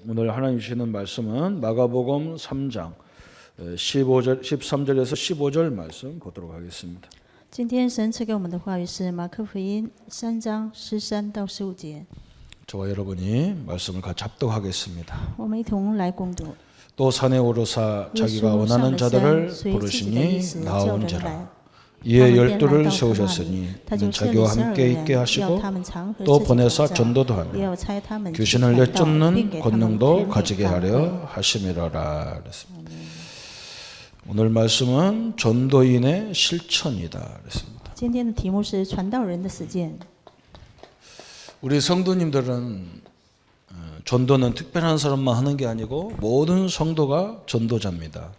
오늘 하나님 주시는 말씀은 마가복음 3장 13절에서 15절 말씀 보도록 하겠습니다. 今天神赐给我们的话语是马可福音3章13到15节。 저와 여러분이 말씀을 같이 합독하겠습니다. 我们一同来攻读。 또 산에 오르사 자기가 원하는 자들을 부르시니 나온지라. 이에 12를 세우셨으니 이는 자기와 함께 있게 하시고 또 보내사 전도도 하며 귀신을 내쫓는 권능도 가지게 하려 하심이라라. 그랬습니다. 오늘 말씀은 전도인의 실천이다. 그랬습니다. 今天的题目是传道人的实践。 우리 성도님들은 전도는 특별한 사람만 하는 게 아니고 모든 성도가 전도자입니다.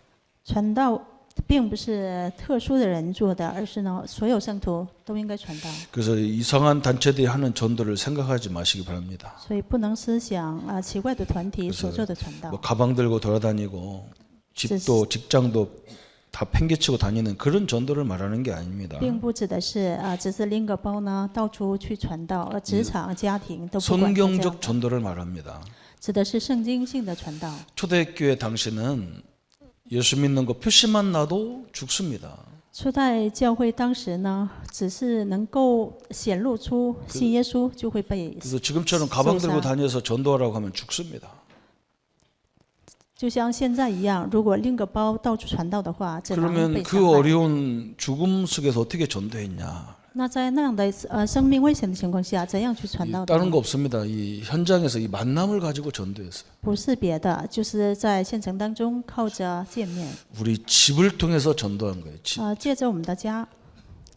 传道并不是特殊的人做的，而是呢，所有圣徒都应该传道。 그래서 이상한 단체들이 하는 전도를 생각하지 마시기 바랍니다. 所以不能思想奇怪的团体所做的传道。 뭐 가방 들고 돌아다니고 집도 직장도 다 팽개치고 다니는 그런 전도를 말하는 게 아닙니다. 并不指的是只是拎个包呢，到处去传道，职场、家庭都不管。 성경적 전도를 말합니다. 指的是圣经性的传道。 초대교회 당시는 예수 믿는 거 표시만 나도 죽습니다. 初代教会当时呢，只是能够显露出信耶稣，就会被 그래서 지금처럼 가방 들고 다녀서 전도하라고 하면 죽습니다. 就像现在一样，如果拎个包到处传道的话，只能被 그러면 伤 그 害。 어려운 죽음 속에서 어떻게 전도했냐? 那在那样的生命危险的情况下，怎样去传道的？ 다른 거 없습니다. 이 현장에서 이 만남을 가지고 전도했어요. 不是别的，就是在现场当中靠着见面， 우리 집을 통해서 전도한 거예요. 집. 借着我们的家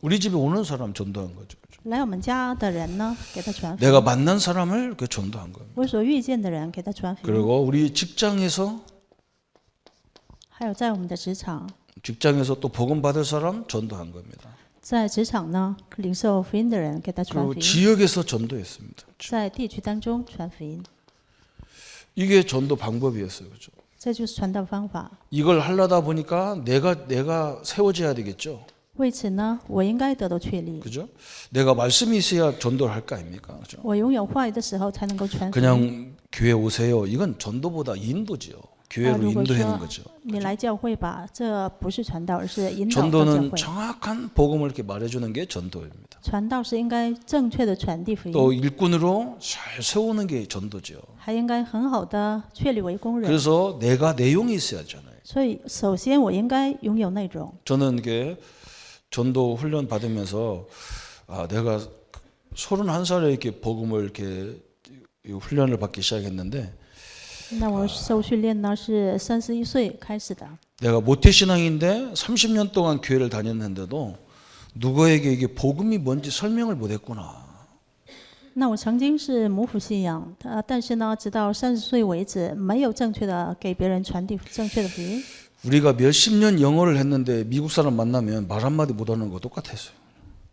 우리 집에 오는 사람 전도한 거죠. 来我们家的人呢，给他传福 내가 音。 만난 사람을 그 전도한 거예요. 我所遇见的人给他传福音， 그리고 우리 직장에서 还有在我们的职场， 또 복음 받을 사람 전도한 겁니다. 在职场呢领受福音的人给他传 그리고 福音， 지역에서 전도했습니다. 在地区当中传福音， 이게 전도 방법이었어요. 그죠? 这就是传道方法。 이걸 하려다 보니까 내가 세워져야 되겠죠. 为此呢，我应该得到确立。 그죠? 내가 말씀이 있어야 전도를 할 거 아닙니까? 그죠? 我拥有话语的时候，才能够传福音。 그냥 교회 오세요. 이건 전도보다 인도지요. 교회로 如果 인도하는 说 거죠. 你来教会吧，这不是传道，而是引导到教 전도는 会。 정확한 복음을 이렇게 말해주는 게 전도입니다. 传道是应该正确的传递福 또 音， 일꾼으로 잘 세우는 게 전도죠. 还应该很好的确立为工人。 그래서 내가 내용이 있어야 하잖아요. 所以，首先我应该拥有内容。 저는 이게 전도 훈련 받으면서 내가 31살에 이렇게 복음을 이렇게 훈련을 받기 시작했는데 那我受训练呢是31岁开始的。 내가 모태신앙인데 30년 동안 교회를 다녔는데도 누구에게 이게 복음이 뭔지 설명을 못했구나. 那我曾经是母父信仰，但是呢，直到30岁为止，没有正确的给别人传递正确的福音。 우리가 몇십 년 영어를 했는데 미국 사람 만나면 말 한마디 못하는 거 똑같았어요.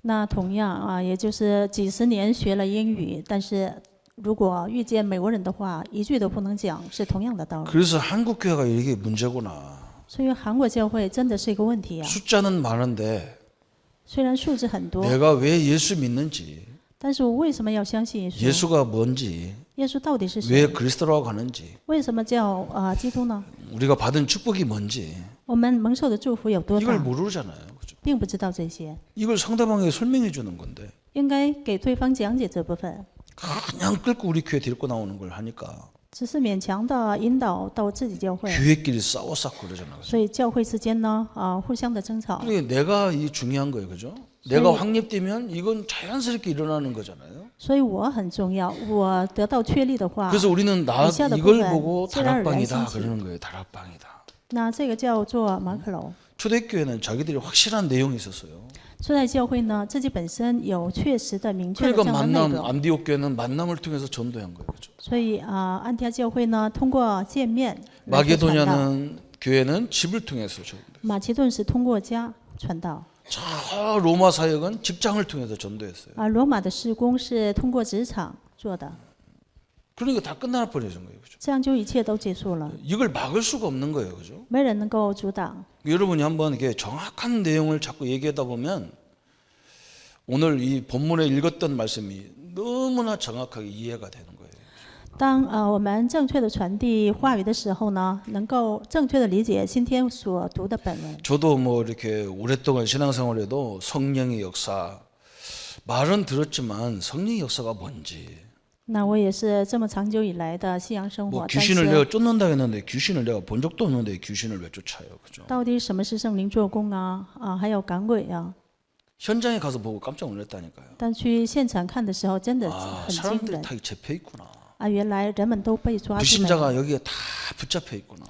那同样也就是几十年学了英语，但是如果遇见美国人的话，一句都不能讲，是同样的道理。 그래서 한국 교회가 이게 문제구나. 所以韩国教会真的是一个问题啊。 숫자는 많은데 虽然数字很多， 내가 왜 예수 믿는지, 但是我为什么要相信耶稣？ 예수가 뭔지, 耶稣到底是 왜 谁？ 그리스도라고 하는지, 为什么叫基督呢？ 우리가 받은 축복이 뭔지 我们蒙受的祝福有多 이걸 大， 모르잖아요. 그죠? 并不知道这些， 이걸 상대방에게 설명해 주는 건데 应该给对方讲解这部分， 그냥 끌고 우리 교회 데리고 나오는 걸 하니까 只是勉强的引导到自己教会， 교회끼리 싸워 싸고 그러잖아요. 所以教会之间呢互相的争吵。 그러니까 내가 이 중요한 거예요. 그죠? 내가 확립되면 이건 자연스럽게 일어나는 거잖아요. 所以我很重要，我得到确立的话， 그래서 우리는 나 以下的部 이걸 分 보고 自然而然 다락방이다 兴起。 그러는 거예요. 다락방이다. 那这个叫做马可楼。 초대교회는 자기들이 확실한 내용이 있었어요. 初代教会呢，自己本身有确实的、明确的 그러니까 这样的内 만남 容， 안디옥 교회는 만남을 통해서 전도한 거예요. 그죠? 所以安提阿教会呢，通过见面来做传道； 마게도냐는 교회는 집을 통해서 전도. 马其顿是通过家传道， 저 로마 사역은 직장을 통해서 전도했어요. 罗马的事工是通过职场做的， 그러니까 다 끝나 버려진 거예요. 그죠? 这样就一切都结束了， 이걸 막을 수가 없는 거예요. 그죠? 没人能够阻挡。 여러분이 한번 이렇게 정확한 내용을 자꾸 얘기하다 보면 오늘 이 본문에 읽었던 말씀이 너무나 정확하게 이해가 되는 거예요. 当我们正确的传递话语的时候呢，能够正确的理解今天所读的本文。 저도 뭐 이렇게 오랫동안 신앙생활에도 성령의 역사 말은 들었지만 성령의 역사가 뭔지 那我也是这么长久以来的信仰生 뭐 活，但 귀신을 내가 是 쫓는다 했는데 귀신을 내가 본 적도 없는데 귀신을 왜 쫓아요, 그죠? 到底什么是圣灵做工啊？还有赶鬼啊？ 현장에 가서 보고 깜짝 놀랐다니까요. 但去现场看的时候，真的 아 很惊 사람들이 人 다 잡혀 있구나. 原来人们都被抓住没 불신자가 여기에 다 붙잡혀 있구나.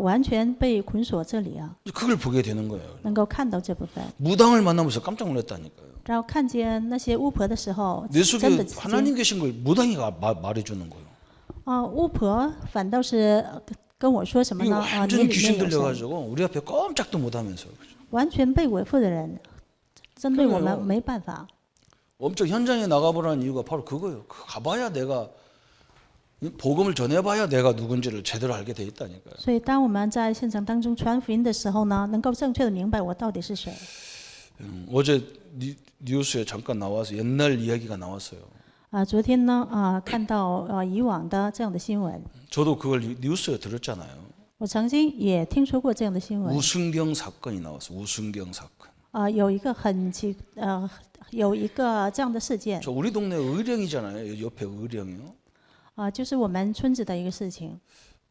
完全被捆锁这里啊， 그걸 보게 되는 거예요. 能够看到这部分， 무당을 만나면서 깜짝 놀랐다니까요. 然后看见那些巫婆的时候， 내 真的 속에 直接 하나님 계신 걸 무당이 말해주는 거예요. 巫婆反倒是跟我说什么 이거 呢？你 완전 里 귀신 面有神， 들려가지고 우리 앞에 꼼짝도 못하면서 完全被鬼附的人，针对我们 그래요 没办法。 엄청 현장에 나가보라는 이유가 바로 그거예요. 가봐야 내가 복음을 전해봐야 내가 누군지를 제대로 알게 돼 있다니까요. 所以，当我们在现场当中传福音的时候呢，能够正确的明白我到底是谁。 어제 뉴스에 잠깐 나와서 옛날 이야기가 나왔어요. 昨天呢，看到以往的这样的新闻， 저도 그걸 뉴스에 들었잖아요. 我曾经也听说过这样的新闻。 우승경 사건이 나왔어. 우승경 사건. 有一个有一个这样的事件， 저 우리 동네 의령이잖아요. 옆에 의령이요. 就是我们村子的一个事情。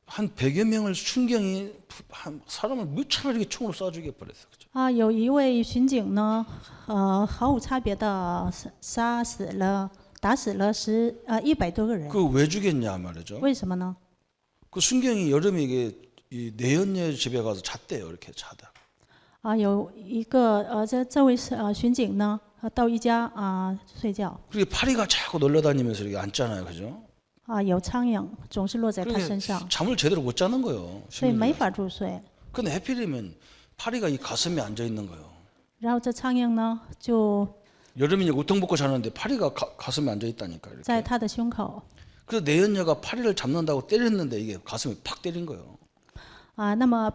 한 100여 명을 순경이 한 사람을 무차별하게 총으로 쏴 죽여 버렸어. 그죠? 有一位巡警呢，毫无差别的打死了100多个人。 그 왜 죽였냐 말이죠. 为什么呢？ 그 순경이 여름에 이게 이 내연녀 집에 가서 잤대요. 이렇게 자다. 有一个这位巡警呢，到一家睡觉。 그리고 파리가 자꾸 놀러다니면서 이렇게 앉잖아요. 그죠? 有苍蝇总是落在他身上， 잠을 제대로 못 자는 거예요. 所以没法入睡。 근데 해필이면 파리가 이 가슴에 앉아 있는 거예요. 然后这苍蝇呢，就 여름에 이제 우통 벗고 자는데 파리가 가슴에 앉아 있다니까. 在 이렇게. 他的胸口。 그래서 내연녀가 파리를 잡는다고 때렸는데 이게 가슴에 팍 때린 거예요. 那么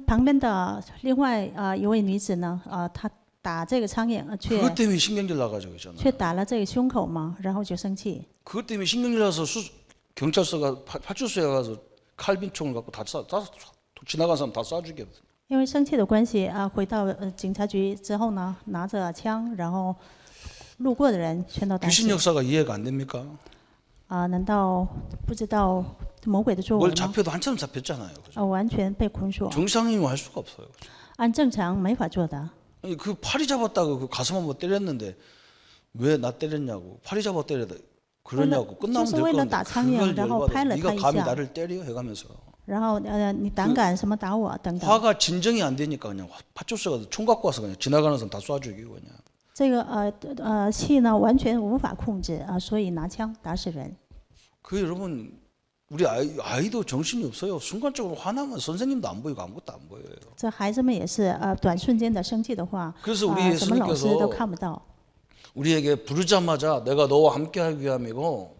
旁边的另外一位女子呢，她打这个苍蝇， 그것 때문에 신경질 나가지고 있잖아요. 却打了这个胸口嘛，然后就生气。 그것 때문에 신경질 나서 경찰서가 파출소에 가서 칼빈총을 갖고 다 지나간 사람 다 쏴 죽여. 因为生气的关系回到警察局之后呢，拿着枪，然后路过的人全都打 귀신 死。 역사가 이해가 안 됩니까? 难道不知道魔鬼的作为 뭘 吗？ 잡혀도 한참 잡혔잖아요. 그죠? 完全被捆锁， 정상이면 할 수가 없어요. 그죠? 按正常没法做的。 아니, 그 파리 잡았다고 그 가슴 한번 때렸는데 왜 나 때렸냐고 파리 잡아 때려다 그러냐고 끝나면 될就是为了 건데 打苍蝇， 그걸 然后拍 열받아 了 네가 他一 감히 下， 나를 때려 해가면서 然后你胆敢什么打我等等。 화가 진정이 안 되니까 그냥 파출소 가서 총 갖고 와서 그냥 지나가는 사람 다 쏴 죽이고 그냥 这个气呢完全无法控制所以拿枪打死人。 그 여러분 우리 아이도 정신이 없어요. 순간적으로 화나면 선생님도 안 보이고 아무것도 안 보여요. 这孩子们也是短瞬间的生气的话， 그래서 우리 什么老师都 예수님께서 看不到。 우리에게 부르자마자 내가 너와 함께하기 위함이고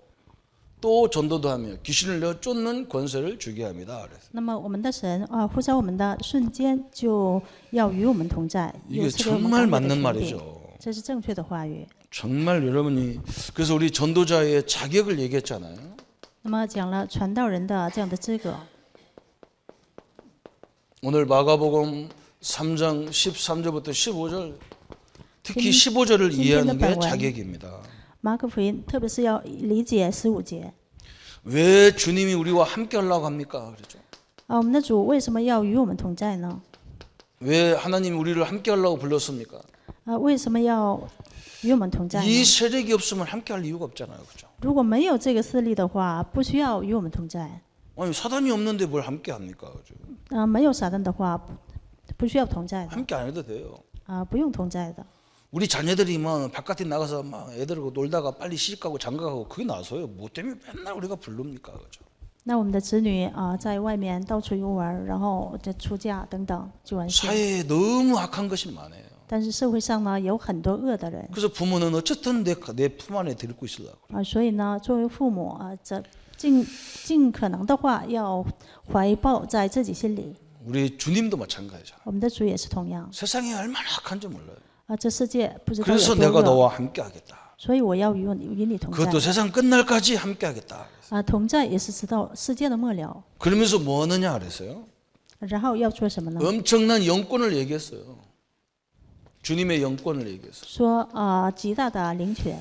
또 전도도 하며 귀신을 내어 쫓는 권세를 주게 합니다. 그래서 那么我们的神呼召我们的瞬间就要与我们同在， 이게 赐给我们 정말 刚强的 맞는 权柄， 말이죠. 这是正确的话语。 정말 여러분이 그래서 우리 전도자의 자격을 얘기했잖아요. 那么讲了传道人的这样的资格， 오늘 마가복음 3장 13절부터 15절 특히 15절을 이해하는 게 자격입니다. 马可福音特别是要理解15节。 왜 주님이 우리와 함께 하려고 합니까? 그렇죠. 我们的主为什么要与我们同在呢？ 왜 하나님이 우리를 함께 하려고 불렀습니까? 为什么要与我们同在呢？ 이 세력이 없으면 함께 할 이유가 없잖아요. 그렇죠. 如果没有这个势力的话，不需要与我们同在。 아니 사단이 없는데 뭘 함께 합니까? 그렇죠. 没有撒旦的话，不需要同在的。 함께 안 해도 돼요. 不用同在的。 우리 자녀들이 막 바깥에 나가서 막 애들하고 놀다가 빨리 시집가고 장가가고 그게 나서요. 뭐 때문에 맨날 우리가 부릅니까? 그렇죠. 那我们的子女在外面到处游玩，然后就出嫁等等就完事。 사회에 너무 악한 것이 많아요. 但是社会上呢有很多恶的人 그래서 부모는 어쨌든 내 품 안에 들고 있으려고. 所以呢，作为父母尽可能的话要怀抱在自己心里。 우리 주님도 마찬가지잖아. 我们的主也是同样 세상이 얼마나 악한지 몰라요. 这世界不知道有 그래서 多 내가 恶， 너와 함께 하겠다. 所以我要与你同在。 그것도 세상 끝날까지 함께하겠다. 同在也是直到世界的末了。 그러면서 뭐 하느냐 그랬어요? 然后要做什么呢？ 엄청난 영권을 얘기했어요. 주님의 영권을 얘기했어요. 说极大的灵权，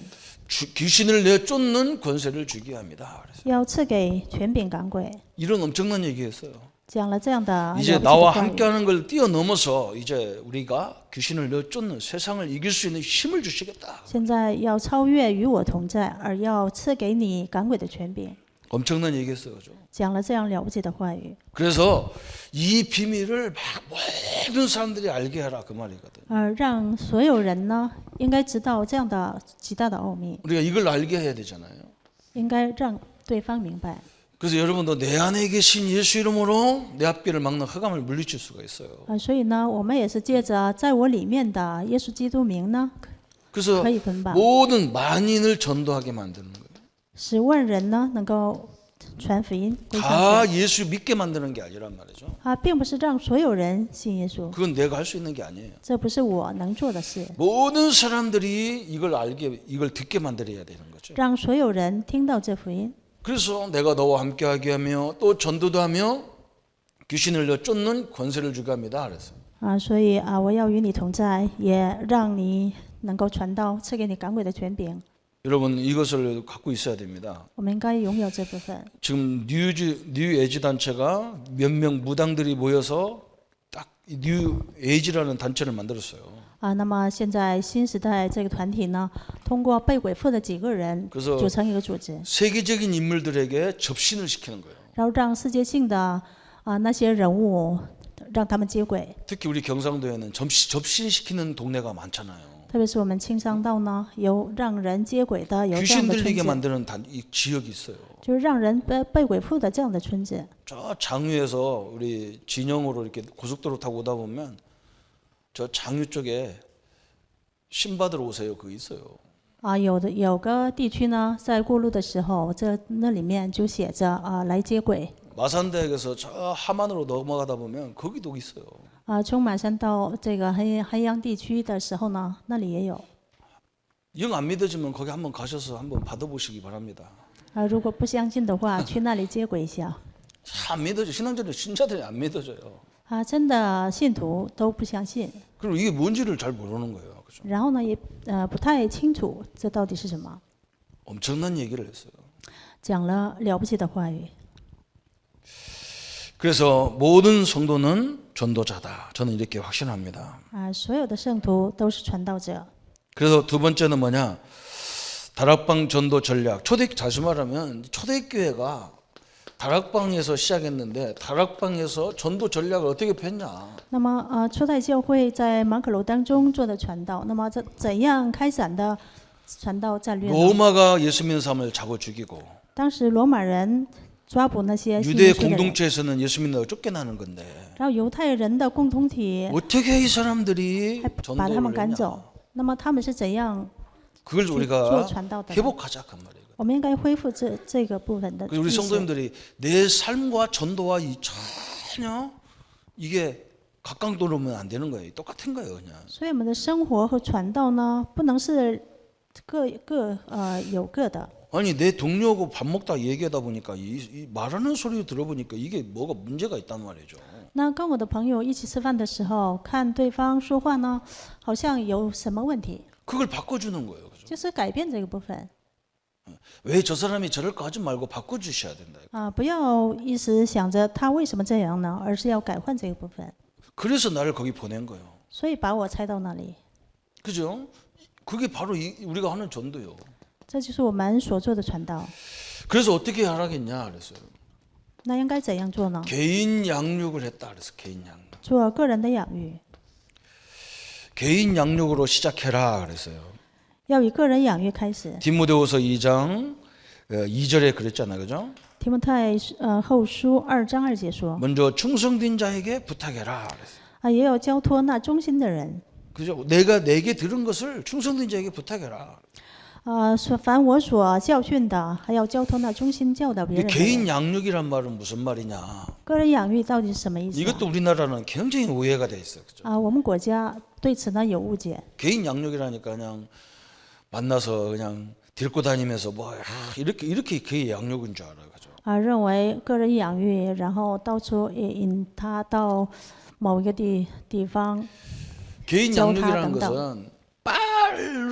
귀신을 내쫓는 권세를 주게 합니다. 그래서 要赐给权柄赶鬼， 이런 엄청난 얘기했어요. 讲了这样的 이제 了不起 나와 的话语。 함께하는 걸 뛰어넘어서 이제 우리가 귀신을 내쫓는 세상을 이길 수 있는 힘을 주시겠다. 现在要超越与我同在，而要赐给你赶鬼的权柄， 엄청난 얘기했어요. 그죠? 讲了这样了不起的话语。 그래서 이 비밀을 막 모든 사람들이 알게 하라 그 말이거든. 让所有人呢应该知道这样的极大的奥秘， 우리가 이걸 알게 해야 되잖아요. 应该让对方明白。 그래서 여러분도 내 안에 계신 예수 이름으로 내 앞길을 막는 흑암을 물리칠 수가 있어요. 所以呢，我们也是借着在我里面的耶稣基督名呢， 그래서 可以捆绑， 모든 만인을 전도하게 만드는 거예요. 使万人呢能够传福音归向 다 神。 예수 믿게 만드는 게 아니란 말이죠. 并不是让所有人信耶稣， 그건 내가 할 수 있는 게 아니에요. 这不是我能做的事。 모든 사람들이 이걸 듣게 만들어야 되는 거죠. 让所有人听到这福音， 그래서 내가 너와 함께하게 하며 또 전도도 하며 귀신을 내쫓는 권세를 주게 합니다. 그래서 所以我要与你同在，也让你能够传道，赐给你赶鬼的权柄。 여러분 이것을 갖고 있어야 됩니다. 我们应该拥有这部分。 지금 뉴에이지 단체가 몇 명 무당들이 모여서 딱 뉴에이지라는 단체를 만들었어요. 那么现在新时代这个团体呢，通过被鬼附的几个人 그래서 组成一个组织， 세계적인 인물들에게 접신을 시키는 거예요. 然后让世界性的那些人物让他们接轨。 특히 우리 경상도에는 접신시키는 동네가 많잖아요. 特别是我们青商道呢，有让人接轨的，有这 귀신 样的村 들리게 子， 만드는 이 지역이 있어요. 就是让人被鬼附的这样的村子。 저 장유에서 우리 진영으로 이렇게 고속도로 타고 오다 보면 저 장유 쪽에 신받으러 오세요. 그거 있어요. 有个地区呢，在过路的时候，那里面就写着来接轨。 마산대역에서 저 하만으로 넘어가다 보면 거기도 있어요. 从马山到这个黑阳地区的时候呢，那里也有。 영 안 믿어지면 거기 한번 가셔서 한번 받아보시기 바랍니다. 如果不相信的话，去那里接轨一下。 안 믿어져. 신앙자들 신자들이 안 믿어져요. 真的信徒都不相信， 그리고 이게 뭔지를 잘 모르는 거예요. 그죠? 然后呢也不太清楚这到底是什么， 엄청난 얘기를 했어요. 讲了了不起的话语。 그래서 모든 성도는 전도자다. 저는 이렇게 확신합니다. 所有的圣徒都是传道者。 그래서 두 번째는 뭐냐? 다락방 전도 전략. 다시 말하면 초대교회가 다락방에서 시작했는데 다락방에서 전도 전략을 어떻게 폈냐? 那么初代教会在马可楼当中做的传道，那么怎样开展的传道战略呢？ 로마가 예수 믿는 사람을 잡아 죽이고 当时罗马人抓捕那些信 유대 耶稣的人， 공동체에서는 예수 믿는다고 쫓겨나는 건데 然后犹太人的共同体 어떻게 이 사람들이 还把他们 전도를 赶 했냐? 走，那么他们是怎样 그걸 做 우리가 传道的呢？ 회복하자 그 말이에요. 我们应该恢复这个部分的 그래서 우리 意识。 성도님들이 내 삶과 전도와 전혀 이게 각광도로면 안 되는 거예요. 똑같은 거예요, 그냥. 所以我们的生活和传道呢，不能是各有各的。 아니 내 동료하고 밥 먹다 얘기하다 보니까 이 말하는 소리 들어보니까 이게 뭐가 문제가 있단 말이죠. 那跟我的朋友一起吃饭的时候，看对方说话呢，好像有什么问题， 그걸 바꿔주는 거예요. 그죠? 就是改变这个部分。 왜 저 사람이 저럴까 하지 말고 바꿔주셔야 된다. 不要一时想着他为什么这样呢，而是要改换这个部分。 그래서 나를 거기 보낸 거예요. 所以把我拆到那里， 그죠? 그게 바로 우리가 하는 전도요. 这就是我们所做的传道。 그래서 어떻게 하라겠냐 그랬어요. 那应该怎样做呢？ 개인 양육을 했다 그래서 개인 양육. 做个人的养育， 개인 양육으로 시작해라 그랬어요. 要以个人养育开始。 디모데후서 2장 2절에 그랬잖아요, 그죠? 提摩太后书2章2节说， 먼저 충성된 자에게 부탁해라 그랬어요. 也有交托那忠心的人。 그죠? 내가 내게 들은 것을 충성된 자에게 부탁해라. 凡我所教训的，还要交托那忠心教导别人的 개인 人。 양육이란 말은 무슨 말이냐? 个人养育到底是什么意思？ 이것도 우리나라는 굉장히 오해가 돼 있어요, 그죠? 我们国家对此呢有误解。 개인 양육이라니까 그냥 만나서 그냥 데리고 다니면서 뭐 이렇게 그게 양육인 줄 알아요, 그죠? 认为个人养育，然后到处引他到某一个地方， 개인 저 양육이라는 다 것은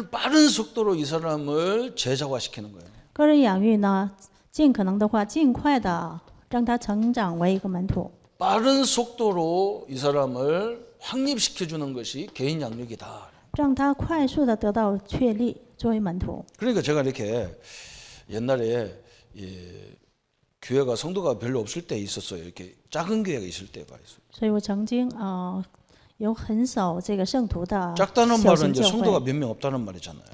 빠른 속도로 이 사람을 제자화시키는 거예요. 个人养育呢，尽可能的话，尽快的让他成长为一个门徒， 빠른 속도로 이 사람을 확립시켜 주는 것이 개인 양육이다. 让他快速的得到确立作为门徒。 그러니까 제가 이렇게 옛날에 교회가 성도가 별로 없을 때 있었어요. 이렇게 작은 교회가 있을 때가 있어요. 所以我曾经有很少这个圣徒的 작다는 小 말은 型 이제 教 성도가 会。 몇 명 없다는 말이잖아요.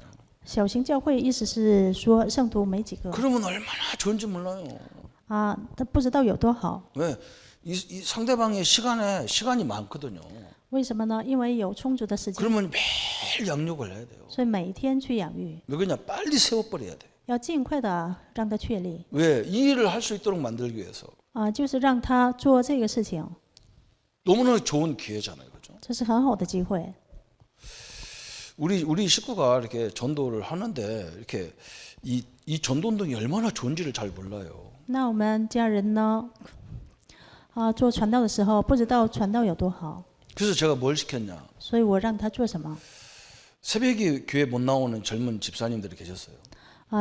小型教会意思是说圣徒没几个 그러면 얼마나 좋은지 몰라요. 他不知道有多好。 왜? 이 상대방의 시간이 많거든요. 为什么呢？因为有充足的时间， 그러면 매일 양육을 해야 돼요. 所以每天去养育， 왜 그냥 빨리 세워버려야 돼. 要尽快的让他确立 왜? 이 일을 할 수 있도록 만들기 위해서. 就是让他做这个事情， 너무나 좋은 기회잖아요, 그죠? 这是很好的机会。 우리 식구가 이렇게 전도를 하는데 이렇게 이 전도 운동이 얼마나 좋은지를 잘 몰라요. 那我们家人呢，做传道的时候不知道传道有多好， 그래서 제가 뭘 시켰냐? 所以我让他做什么？ 새벽에 교회 못 나오는 젊은 집사님들이 계셨어요.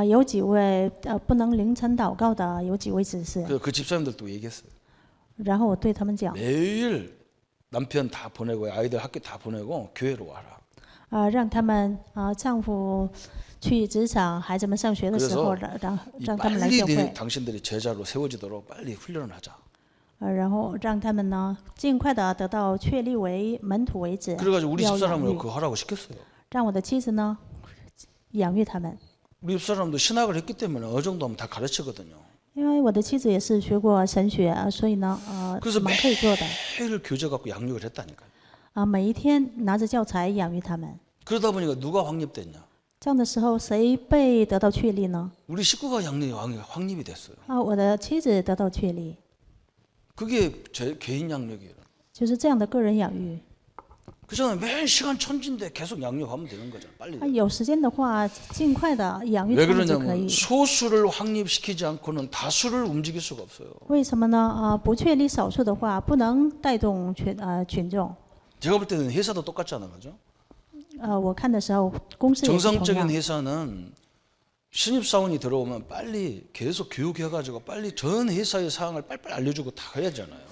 有几位不能凌晨祷告的，有几位指示， 그 집사님들도 얘기했어요. 然后我对他们讲， 매일 남편 다 보내고 아이들 학교 다 보내고 교회로 와라. 让他们丈夫去职场，孩子们上学的时候， 그래서 让他们来教 빨리 会， 당신들이 제자로 세워지도록 빨리 훈련을 하자. 然后让他们呢尽快的得到确立为门徒为止， 그래가지고 우리 要养 집사람을 育， 그거 하라고 시켰어요. 让我的妻子呢养育他们。 우리 집사람도 신학을 했기 때문에 어느 정도 하면 다 가르치거든요. 因为我的妻子也是学过神学，所以呢， 그래서 蛮可以做的。 매일 교재 갖고 양육을 했다니까요. 每一天拿着教材养育他们。 그러다 보니까 누가 확립됐냐? 这样的时候，谁被得到确立呢？ 우리 식구가 확립이 됐어요. 我的妻子得到确立， 그게 제 개인 양육이에요. 就是这样的个人养育。 그잖아요. 매일 시간 천진데 계속 양육하면 되는 거죠. 빨리. 有时间的话，尽快的养育 왜 他们就可 그러냐면 以。 소수를 확립시키지 않고는 다수를 움직일 수가 없어요. 为什么呢？不确立少数的话，不能带动群众。 제가 볼 때는 회사도 똑같잖아요, 그죠? 我看的时候，公司也是同 정상적인 样。 회사는 신입 사원이 들어오면 빨리 계속 교육해가지고 빨리 전 회사의 사항을 빨리빨리 알려주고 다 해야잖아요.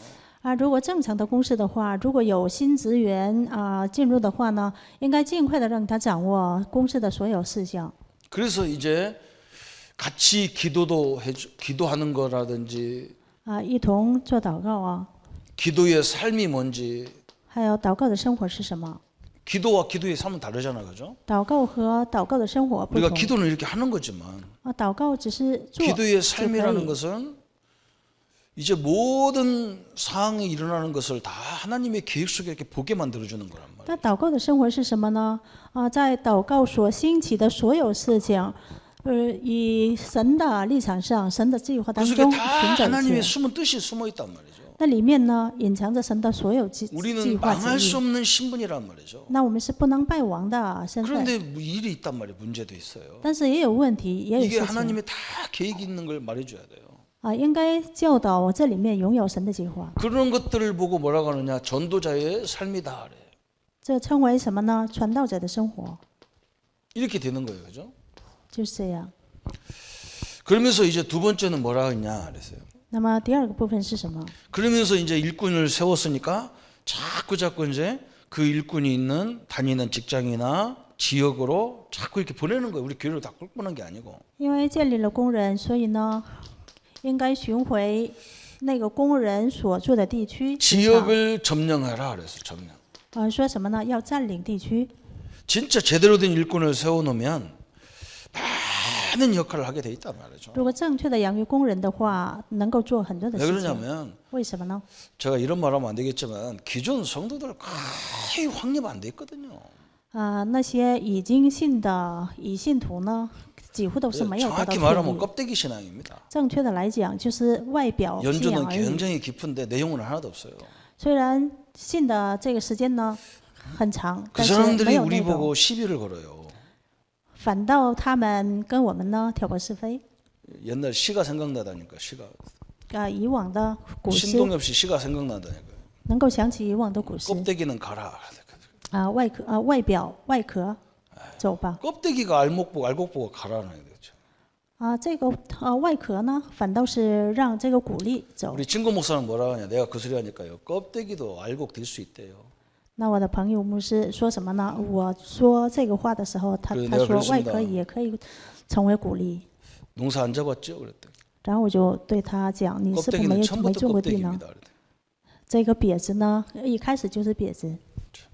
如果正常的公司的话，如果有新职员进入的话呢，应该尽快的让他掌握公司的所有事项。 그래서 이제 같이 기도하는 거라든지 一同做祷告 기도의 삶이 뭔지 还有祷告的生活是什么？ 기도와 기도의 삶은 다르잖아, 그죠? 祷告和祷告的生活不 우리가 同。 기도는 이렇게 하는 거지만 祷告只是做 기도의 就可 삶이라는 以。 것은 이제 모든 상황이 일어나는 것을 다 하나님의 계획 속에 이렇게 보게 만들어주는 거란 말이에요. 那祷告的生活是什么呢？在祷告所兴起的所有事情，以神的立场上、神的计划当 그 中 속에 다 寻找 하나님의 一切。 숨은 뜻이 숨어 있단 말이죠. 那里面呢，隐藏着神的所有计 우리는 划 망할 旨 수 意。 없는 신분이란 말이죠. 那我们是不能败亡的身份， 그런데 일이 있단 말이에요. 문제도 있어요. 但是也有问题，也有 이게 事情。 하나님의 다 계획이 있는 걸 말해줘야 돼요. 应该教导我这里面拥有神的计划。 그런 것들을 보고 뭐라고 하느냐? 전도자의 삶이다. 그래. 这称为什么呢？传道者的生活 이렇게 되는 거예요, 그죠? 就是这样。 그러면서 이제 두 번째는 뭐라 했냐 그랬어요. 那么第二个部分是什么？ 그러면서 이제 일꾼을 세웠으니까 자꾸 이제 그 일꾼이 있는 다니는 직장이나 지역으로 자꾸 이렇게 보내는 거예요. 우리 교회를 다 끌고 오는 게 아니고. 因为建立了工人，所以呢，应该巡回那个工人所住的地区。 지역을 점령하라 그랬어요. 점령. 说什么呢？要占领地区。 진짜 제대로 된 일꾼을 세워놓으면 많은 역할을 하게 돼 있단 말이죠. 如果正确的养育工人的话，能够做很多的 왜 事情。 그러냐면 为什么呢？ 제가 이런 말하면 안 되겠지만 기존 성도들 거의 확립 안 돼 있거든요. 那些已经信的已信徒呢，几乎都是没有得到 정확히 确 말하면 立。 껍데기 신앙입니다. 正确的来讲，就是外表信 연주는 仰而已。 굉장히 깊은데 내용은 하나도 없어요. 虽然信的这个时间呢很长， 그 但是没 사람들이 有 우리 内容。 보고 시비를 걸어요. 反倒他们跟我们呢挑拨是非。 옛날 시가 생각나다니까. 시가 以往的古诗 신동엽 씨 시가 생각나다니까. 能够想起以往的古诗 껍데기는 가라. 外表外壳走吧 껍데기가 알곡보가 가라는 거죠. 这个外壳呢反倒是让这个谷粒走。 우리 진고 목사는 뭐라 하냐? 내가 그 소리 하니까요. 껍데기도 알곡 될 수 있대요. 那我的朋友牧师说什么呢？我说这个话的时候，他 그래서 他 내가 说外 그랬습니다. 壳也可以成为谷粒。 농사 안 잡았죠? 그랬더니 然后我就对他讲：“你是不是 껍데기는 没 처음부터 种过地呢？ 껍데기입니다. 그랬더니 这个瘪子呢，一开始就是瘪子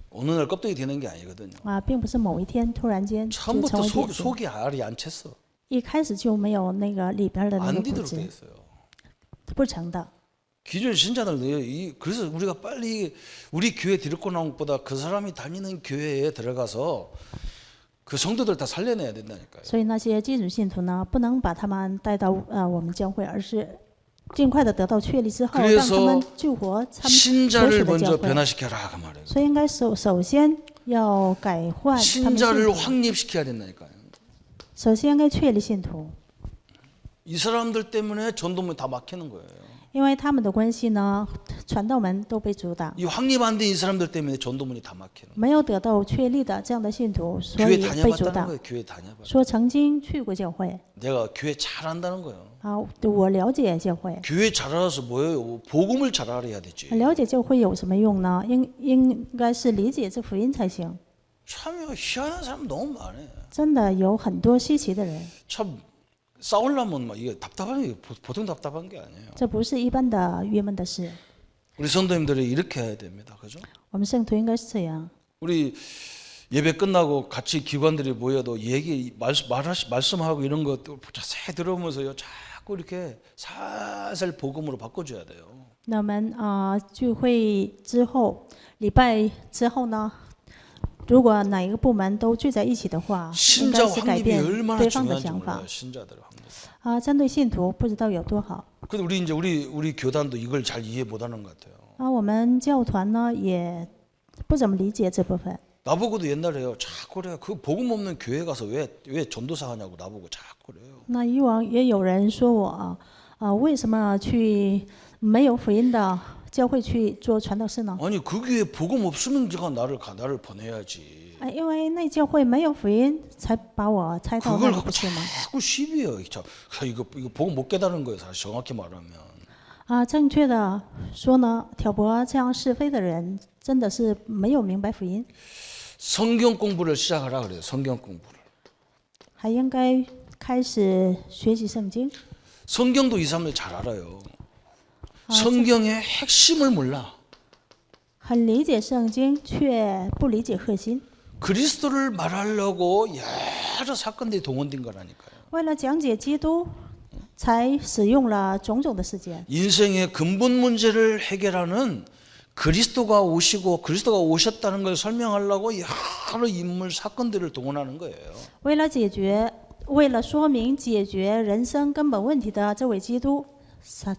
어느 날 껍데기 되는 게 아니거든요. 并不是某一天突然间就成 처음부터 为瘪子， 속이 알이 안 챘어. 一开始就没有那个里边的那 안 个骨 되도록 质 돼 ， 있어요. 不成的。 기존 신자들 그래서 우리가 빨리 우리 교회 데리고 나온 것보다 그 사람이 다니는 교회에 들어가서 그 성도들 다 살려내야 된다니까요. 所以那些基础信徒呢，不能把他们带到我们教会，而是尽快的得到确立之后，让他们救活他们所 신자를 属的 먼저 教会。 변화시켜라 그 말이에요. 所以应该首先要改换他们信 신자를 徒， 확립시켜야 된다니까요. 首先应该确立信徒， 이 사람들 때문에 전도문이 다 막히는 거예요. 因为他们的关系呢，传道门都被阻挡， 이 확립 안 된 이 사람들 때문에 전도문이 다 막히는 거예요. 没有得到确立的这样的信徒，所 교회 以被阻 다녀봤다는 挡。 거예요. 교회 다녀봐. 说曾经去过教会 내가 교회 잘 안다는 거예요. 我了解教会， 교회 잘 알아서 뭐예요? 복음을 잘 알아야 되지. 了解教会有什么用呢？应该是理解这福音才行。 참 희한한 사람 너무 많아. 真的有很多稀奇的人， 참 싸우려면 막 이게 답답한 게 보통 답답한 게 아니에요. 这不是一般的郁闷的事。 우리 성도님들이 이렇게 해야 됩니다. 그죠? 我们圣徒应该是这样。 우리 예배 끝나고 같이 기관들이 모여도 말씀하고 이런 것도 자세히 들어보면서요. 자꾸 이렇게 살살 복음으로 바꿔줘야 돼요. 那我们聚会之后，礼拜之后呢，如果哪一个部门都聚在一起的话，应 신자 该是改 확립이 变 얼마나 对方的 중요한지 想法 몰라요. 신자들 확립. 针对信徒不知道有多好 근데 우리 이제 우리 교단도 이걸 잘 이해 못하는 것 같아요. 我们教团呢也不怎么理解这部分。 나보고도 옛날에요. 자꾸 그래요. 그 복음 없는 교회 가서 왜 전도사 하냐고 나보고 자꾸 그래요. 那以往也有人说我为什么去没有福音的教会去做传道士呢？ 아니 그 교회 복음 없으면 제가 나를 보내야지. 因为那教会没有福音，才把我拆到那 그걸 里 갖고 不去吗？ 자꾸 시비해요. 이거 복음 못 깨달은 거예요. 사실 정확히 말하면. 正确的说呢，挑拨这样是非的人，真的是没有明白福音， 성경 공부를 시작하라 그래요. 성경 공부를. 还应该开始学习圣经。 성경도 이 사람들 잘 알아요. 성경의 핵심을 몰라. 很理解圣经，却不理解核心。 그리스도를 말하려고 여러 사건들이 동원된 거라니까요. 为了讲解基督，才使用了种种的事件。 인생의 근본 문제를 해결하는 그리스도가 오시고 그리스도가 오셨다는 걸 설명하려고 여러 인물 사건들을 동원하는 거예요. 为了说明解决人生根本问题的这位基督，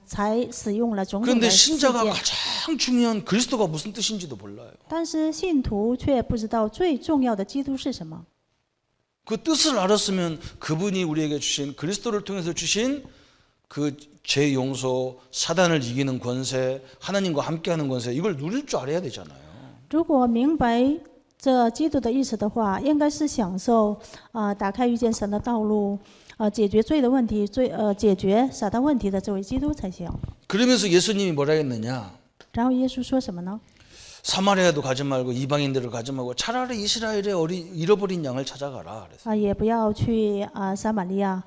才使用了种种 그런데 的事 신자가 件。 가장 중요한 그리스도가 무슨 뜻인지도 몰라요. 但是信徒却不知道最重要的基督是什么。 그 뜻을 알았으면 그분이 우리에게 주신 그리스도를 통해서 주신 그 죄 용서, 사단을 이기는 권세, 하나님과 함께하는 권세 이걸 누릴 줄 알아야 되잖아요. 如果明白这基督的意思的话，应该是享受打开遇见神的道路，解决罪的问题，解决撒旦问题的这位基督才行。 그러면서 예수님이 뭐라 했느냐? 然后耶稣说什么呢？ 사마리아도 가지 말고 이방인들을 가지 말고 차라리 이스라엘의 잃어버린 양을 찾아가라. 그래서 也不要去撒玛利亚，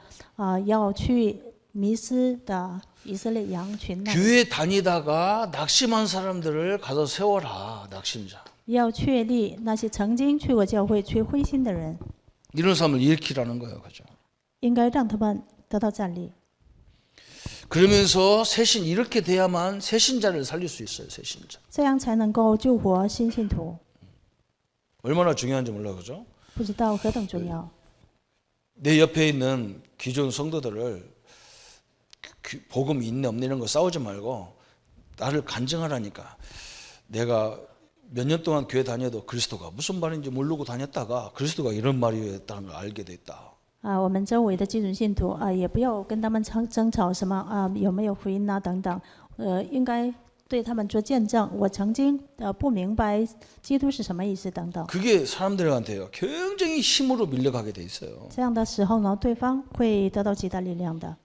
要去迷失的以色列羊群那里， 교회 다니다가 낙심한 사람들을 가서 세워라. 낙심자. 要确立那些曾经去过教会却灰心的人， 이런 사람을 일으키라는 거예요. 그죠? 应该让他们得到站立。 그러면서 이렇게 돼야만 새신자를 살릴 수 있어요. 새신자. 这样才能够救活新信徒。 얼마나 중요한지 몰라. 그죠? 不知道何等重要。 내 옆에 있는 기존 성도들을 복음 있네 없네 이런 거 싸우지 말고 나를 간증하라니까. 내가 몇 년 동안 교회 다녀도 그리스도가 무슨 말인지 모르고 다녔다가 그리스도가 이런 말이었다는 걸 알게 됐다. 我们周围的基督信徒也不要跟他们争吵什么有没有福音等等，应该对他们做见证。我曾经不明白基督是什么意思等等。 그게 사람들한테요 굉장히 힘으로 밀려가게 돼 있어요. 这样的时候呢，对方会得到极大力量的。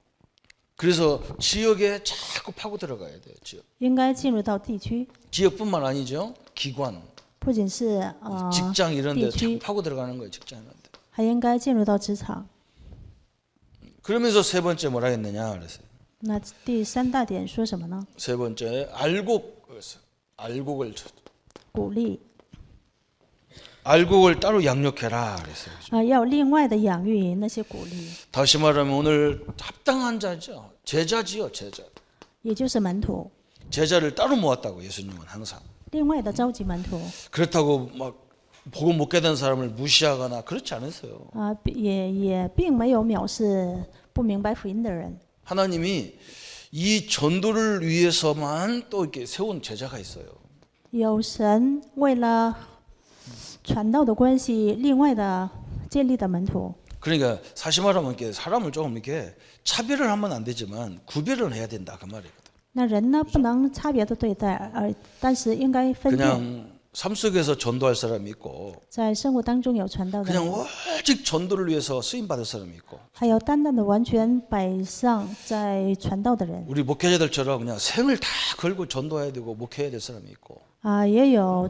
그래서 지역에 자꾸 파고 들어가야 돼요. 지역. 应该进入到地区， 지역뿐만 아니죠. 기관, 不仅是직장 이런 데 地区 자꾸 파고 들어가는 거예요. 직장 이런 데. 还应该进入到职场。 그러면서 세 번째 뭐라 했느냐 그랬어요. 那第三大点说什么呢？ 세 번째 알곡 그랬어요. 알곡을 鼓励 알곡을 따로 양육해라 그랬어요. 要另外的养育那些鼓励， 다시 말하면 오늘 합당한 자죠. 제자지요, 제자. 也就是门徒， 제자를 따로 모았다고 예수님은 항상. 另外的召集门徒 그렇다고 막 복음 못 깨닫는 사람을 무시하거나 그렇지 않았어요. 也并没有藐视不明白福音的人。 하나님이 이 전도를 위해서만 또 이렇게 세운 제자가 있어요. 有神为了传道的关系，另外的建立的门徒。 그러니까 사실 말하면 이렇게 사람을 조금 이렇게 차별을 하면 안 되지만 구별을 해야 된다 그 말이거든. 那人呢，不能差别的对待，但是应该分辨。 그냥 삶 속에서 전도할 사람이 있고 在生活当中有传道的 그냥 人， 오직 전도를 위해서 쓰임 받을 사람이 있고 还有单单的完全摆上在传道的人。 우리 목회자들처럼 그냥 생을 다 걸고 전도해야 되고 목회해야 될 사람이 있고 也有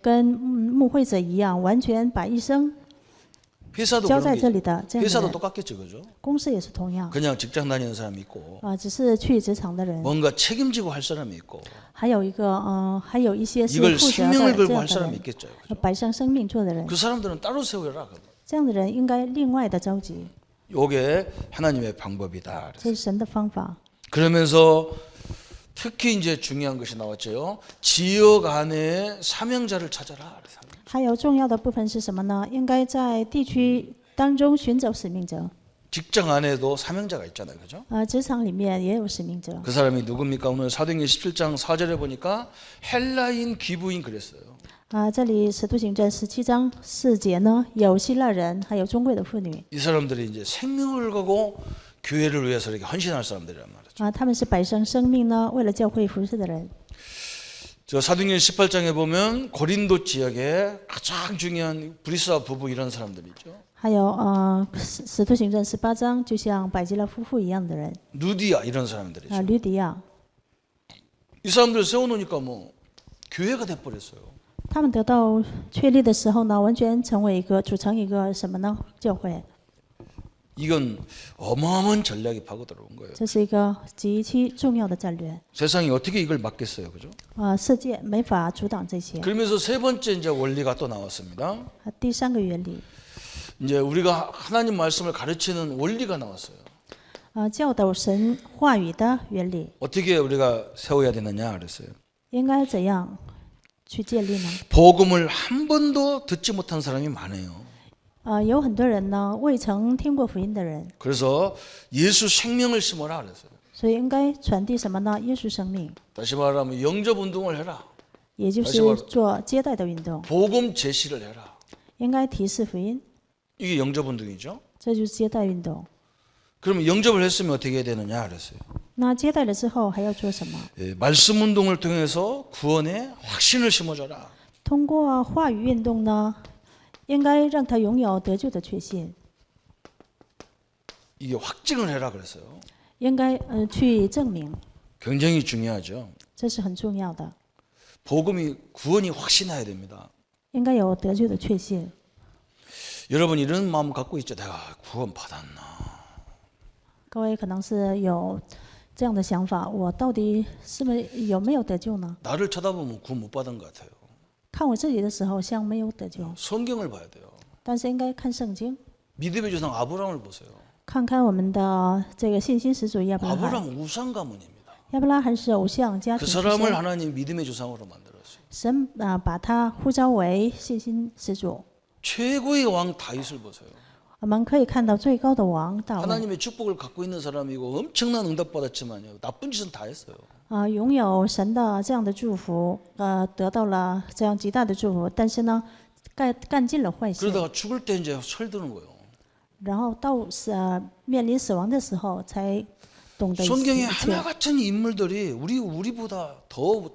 跟牧会者一样，完全把一生 회사도 交 그런 在 게 这里的这样的 회사도 人。 똑같겠죠, 그죠? 公司也是同样， 그냥 직장 다니는 사람이 있고 只是去职场的人， 뭔가 책임지고 할 사람이 있고 还有一些是 이걸 负责 생명을 的这 걸고 样 할 的 사람이 人， 있겠죠. 摆上生命做的人， 그 사람들은 따로 세워라. 这样的人应该另外的召集， 요게 하나님의 방법이다. 这是神的方法。 그러면서 특히 이제 중요한 것이 나왔죠. 지역 안에 사명자를 찾아라. 还有重要的部分是什么呢？应该在地区当中寻找使命者。 직장 안에도 사명자가 있잖아요, 그죠? 职场里面也有使命者。 그 사람이 누굽니까? 오늘 사도행전 17장 4절에 보니까 헬라인 귀부인 그랬어요. 这里使徒行传17章4节呢，有希腊人，还有中贵的妇女。 이 사람들이 이제 생명을 걸고 교회를 위해서 이렇게 헌신할 사람들이란 말이죠. 他们是摆上生命呢，为了教会服侍的人。 저 사도행전 18장에 보면 고린도 지역에 가장 중요한 브리스와 부부 이런 사람들이죠. 还有使徒行传18章，就像百基拉夫妇一样的人， 누디아 이런 사람들이죠. 吕底亚， 이 사람들 세워놓으니까 뭐 교회가 돼버렸어요. 他们得到确立的时候呢，完全组成一个什么呢？教会。 이건 어마어마한 전략이 파고 들어온 거예요. 这是一个极其重要的战略。 세상이 어떻게 이걸 막겠어요, 그죠? 世界没法阻挡这些。 그러면서 세 번째 이제 원리가 또 나왔습니다. 第三个原理， 이제 우리가 하나님 말씀을 가르치는 원리가 나왔어요. 教导神话语的原理， 어떻게 우리가 세워야 되느냐 그랬어요. 应该怎样去建立呢？ 복음을 한 번도 듣지 못한 사람이 많아요. 有很多人呢未曾听过福音的人， 그래서 예수 생명을 심어라 그랬어요. 所以应该传递什么呢？耶稣生命， 다시 말하면 영접 운동을 해라. 也就是做接待的运动， 복음 제시를 해라. 应该提示福音， 이게 영접 운동이죠. 这就是接待运动。 그러면 영접을 했으면 어떻게 해야 되느냐 그랬어요. 那接待了之后还要做什么？ 말씀 운동을 통해서 구원의 확신을 심어줘라. 通过话语运动呢，应该让他拥有得救的确信， 이게 확증을 해라 그랬어요. 应该去证明， 굉장히 중요하죠. 这是很重要的， 복음이 구원이 확신해야 됩니다. 应该有得救的确信。 여러분 이런 마음 갖고 있죠. 내가 구원 받았나? 各位可能是有这样的想法，我到底是不是有没有得救呢？ 나를 쳐다보면 구원 못 받은 것 같아요. 看我自己的时候像没有得救， 성경을 봐야 돼요. 但是应该看圣经， 믿음의 조상 아브라함을 보세요. 看看我们的这个信心始祖亚伯拉罕。 아브라함 우상 가문입니다. 亚伯拉罕是偶像家 그 庭出 사람을 身， 하나님 믿음의 조상으로 만들었어요. 神把他呼召为信心始祖。 최고의 왕 다윗을 보세요. 我们可以看到最高的王大卫， 하나님의 축복을 갖고 있는 사람이고 엄청난 응답 받았지만요. 나쁜 짓은 다 했어요. 拥有神的这样的祝福，得到了这样极大的祝福，但是呢，干尽了坏事， 그러다가 죽을 때 이제 철드는 거예요. 然后到面临死亡的时候才懂得一 성경에 切。 하나같은 인물들이 우리보다 더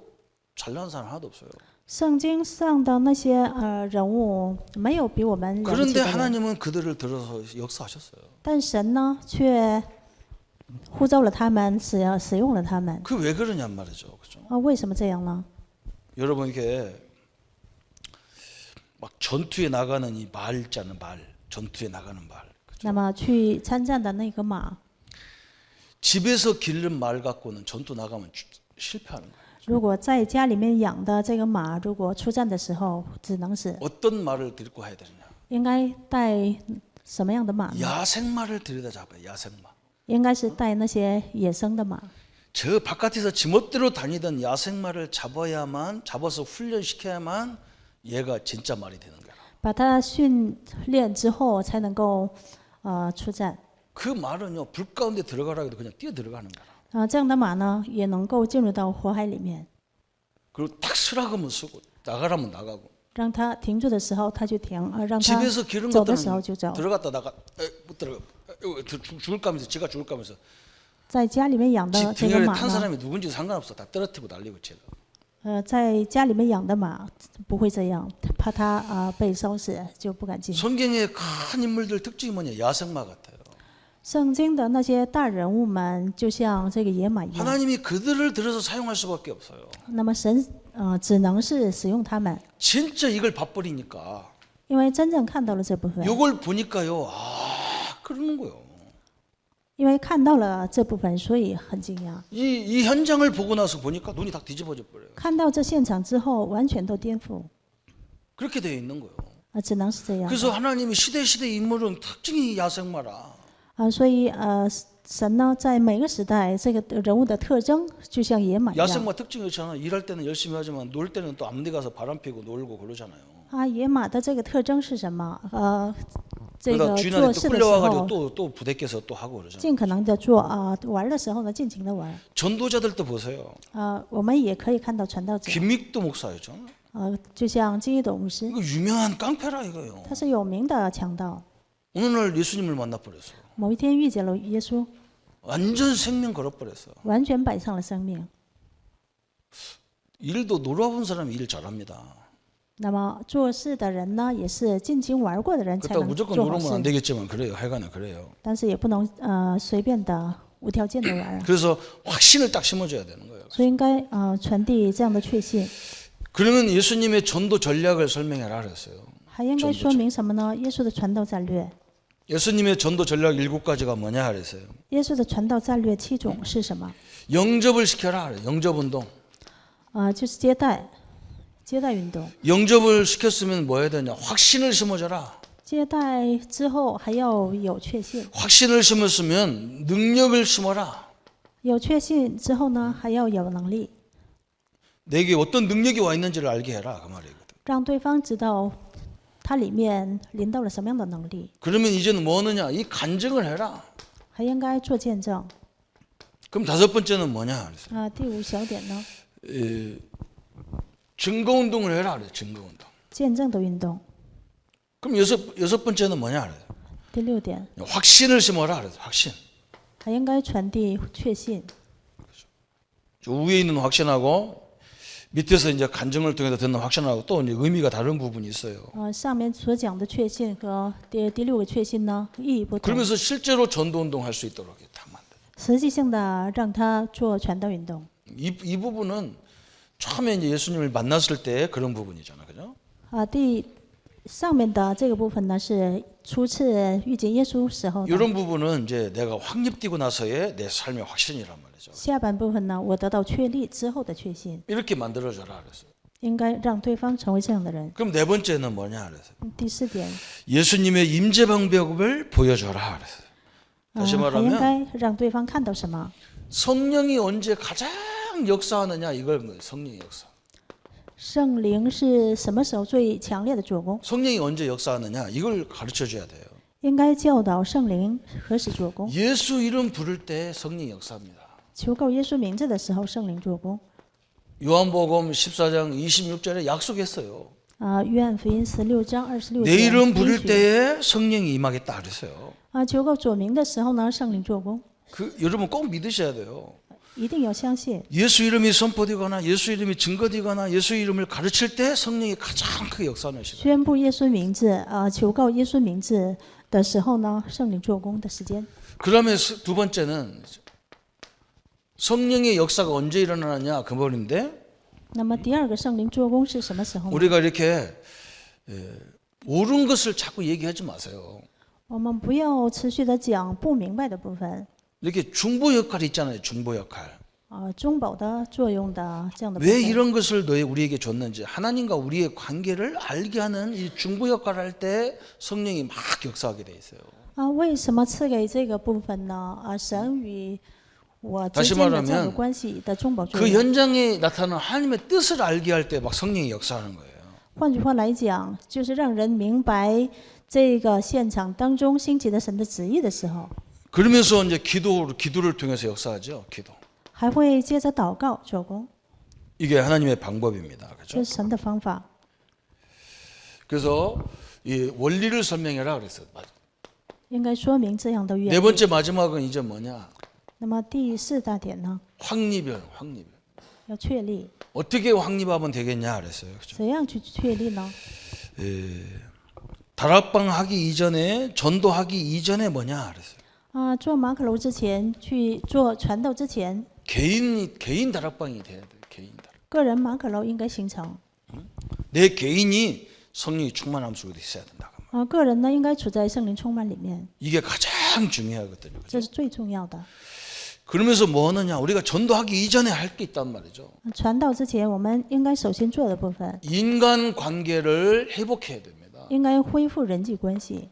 잘난 사람 하나도 없어요. 圣经上的那些人物，没有比我们了不起 그런데 的人， 하나님은 그들을 들어서 역사하셨어요. 但神呢却呼召了他们，使用了他们。 그 왜 그러냔 말이죠. 그죠? 为什么这样呢？ 여러분 이렇게 막 전투에 나가는 이 말 있잖아요. 말. 전투에 나가는 말. 那么去参战的那个马， 집에서 기른 말 갖고는 전투 나가면 실패하는 거예요. 如果在家里面养的这个马，如果出战的时候只能死， 어떤 말을 데리고 해야 되느냐? 应该带什么样的马呢？ 야생마를 들여다 잡아요. 야생마. 应该是带那些野生的马。 저 바깥에서 지멋대로 다니던 야생마를 잡아서 훈련시켜야만 얘가 진짜 말이 되는 거야. 把它训练之后，才能够出战。 그 말은요 불 가운데 들어가라 해도 그냥 뛰어 들어가는 거야. 这样的马呢，也能够进入到火海里面。 그리고 딱 쓰라고면 쓰고 나가라면 나가고. 让它停住的时候，它就停；让它 집에서 기른 走的时候 것들은 就走。 들어갔다 나가 못 들어가. 죽을까면서 지가 죽을까면서 在家里面养的这个 등에 马 탄 呢， 사람이 누군지 상관없어. 다 떨어뜨리고 날리고 쟤가. 在家里面养的马不会这样，怕它被烧死就不敢进。 성경의 큰 인물들 특징이 뭐냐? 야생마 같아요. 圣经的那些大人物们，就像这个野马一样。 하나님이 그들을 들어서 사용할 수밖에 없어요. 那么神只能是使用他们， 진짜 이걸 봐버리니까 因为真正看到了这部分， 이걸 보니까요. 아 그러는 거예요. 因为看到了这部分，所以很惊讶。 이 현장을 보고 나서 보니까 눈이 다 뒤집어져 버려요. 看到这现场之后，完全都颠覆， 그렇게 되어 있는 거예요. 只能是这样。 그래서 하나님이 시대 인물은 특징이 야생마라. 所以神呢，在每个时代，这个人物的特征就像野马一样。 야생마 특징이 그렇잖아. 일할 때는 열심히 하지만 놀 때는 또 아무 데 가서 바람 피고 놀고 그러잖아요. 野马的这个特征是什么？这 그러다 个 주인 안에 做 또 事的时 끌려와가지고 候， 또 부대껴서 또 하고 그러잖아요. 尽可能的做玩的时候呢，尽情的玩。 전도자들도 보세요. 我们也可以看到传道者， 김익도 목사였죠. 就像金一斗牧师， 이거 유명한 깡패라 이거예요. 他是有名的强盗。 어느 날 예수님을 만나버렸어요. 某一天遇见了耶稣， 완전 생명 걸어버렸어요. 完全摆上了生命。 일도 놀아본 사람이 일 잘합니다. 那么做事的人呢，也是尽情玩过的人才 그렇다고 能 무조건 做好 놀으면 안 事， 되겠지만 그래요. 하여간에 그래요. 但是也不能随便的无条件的玩。 그래서 확신을 딱 심어줘야 되는 거예요. 所以应该传递这样的确信。 그러면 예수님의 전도 전략을 설명해라 그랬어요. 还应该说明什么呢？耶稣的传道战略。 예수님의 전도 전략 7가지가 뭐냐 그랬어요. 耶稣的传道战略7种是什么？ 영접을 시켜라 그래요. 영접 운동. 就是接待运动。 영접을 시켰으면 뭐 해야 되냐? 확신을 심어줘라. 接待之后还要有确信， 확신을 심었으면 능력을 심어라. 有确信之后呢，还要有能力， 내게 어떤 능력이 와 있는지를 알게 해라 그 말이거든. 让对方知道他里面临到了什么样的能力。 그러면 이제는 뭐 하느냐? 이 간증을 해라. 还应该做见证。 그럼 5번째는 뭐냐? 그랬어요. 第5小点呢， 증거 운동을 해라 그래. 증거 운동. 见证的运动。 그럼 여섯 번째는 뭐냐? 그래. 第6点， 확신을 심어라 그래. 확신. 还应该传递确信。 저 위에 있는 확신하고 밑에서 이제 간증을 통해서 듣는 확신하고 또 이제 의미가 다른 부분이 있어요. 上面所讲的确信和第6个确信呢，意义不同。 그러면서 실제로 전도 운동할 수 있도록 다 만들. 实际性的让他做传道运动。 이 부분은 처음에 이제 예수님을 만났을 때 그런 부분이잖아, 그죠? 上面的这个部分呢，是初次遇见耶稣时候的。 이런 부분은 이제 내가 확립되고 나서의 내 삶의 확신이란 말이죠. 下半部分呢，我得到确立之后的确信， 이렇게 만들어줘라 그랬어요. 应该让对方成为这样的人。 그럼 4번째는 뭐냐 그랬어요. 第4点， 예수님의 임재 방법을 보여줘라 그랬어요. 다시 还应 말하면 该让对方看到什么？ 성령이 언제 가장 역사하느냐 이걸 성령의 역사. 圣灵是什么时候最强烈的做工？ 성령이 언제 역사하느냐 이걸 가르쳐 줘야 돼요. 应该教导圣灵何时做工。 예수 이름 부를 때 성령 역사합니다. 求告耶稣名字的时候，圣灵做工。 요한복음 14장 26절에 약속했어요. 约翰福音16章26 내 节 이름 应 부를 许 때에 성령이 임하겠다 그랬어요. 求告主名的时候呢，圣灵做工， 그 여러분 꼭 믿으셔야 돼요. 一定要相信。 예수 이름이 선포되거나 예수 이름이 증거되거나 예수 이름을 가르칠 때 성령이 가장 크게 역사하는 시간. 宣布耶稣名字求告耶稣名字的时候呢，圣灵做工的时间。 그다음에 두 번째는 성령의 역사가 언제 일어나느냐 그 말인데 那么第二个圣灵做工是什么时候呢？ 우리가 이렇게 옳은 것을 자꾸 얘기하지 마세요. 我们不要持续的讲不明白的部分， 이렇게 중보 역할이 있잖아요. 중보 역할. 中保的作用的这样的部 왜 分。 이런 것을 우리에게 줬는지 하나님과 우리의 관계를 알게 하는 이 중보 역할을 할 때 성령이 막 역사하게 돼 있어요. 为什么赐给这个部分呢？神与我之 다시 间的这样的 말하면 关系的中保作 그 用。 현장에 나타나는 하나님의 뜻을 알게 할 때 막 성령이 역사하는 거예요. 换句话来讲，就是让人明白这个现场当中兴起的神的旨意的时候， 그러면서 이제 기도를 통해서 역사하죠. 기도. 还会接着祷告做工， 이게 하나님의 방법입니다. 这 그렇죠? 是神的方法。 그래서 이 원리를 설명해라 그랬어요. 应该说明这样的原 네 理。 번째 마지막은 이제 뭐냐? 那么第四大点呢， 확립이에요. 要确立， 어떻게 확립하면 되겠냐 그랬어요. 그렇죠? 怎样去确立呢？ 다락방 하기 이전에 전도하기 이전에 뭐냐 그랬어요. 做马可楼之前，去做传道之前， 개인 다락방이 돼야 돼요. 개인 다락. 个人马可楼应该形成。 내 개인이 성령이 충만함 속에 있어야 된다. 个人呢应该处在圣灵充满里面， 이게 가장 중요하거든요. 这是最重要的。 그러면서 뭐 하느냐? 우리가 전도하기 이전에 할 게 있단 말이죠. 传道之前，我们应该首先做的部分， 인간 관계를 회복해야 됩니다. 应该恢复人际关系，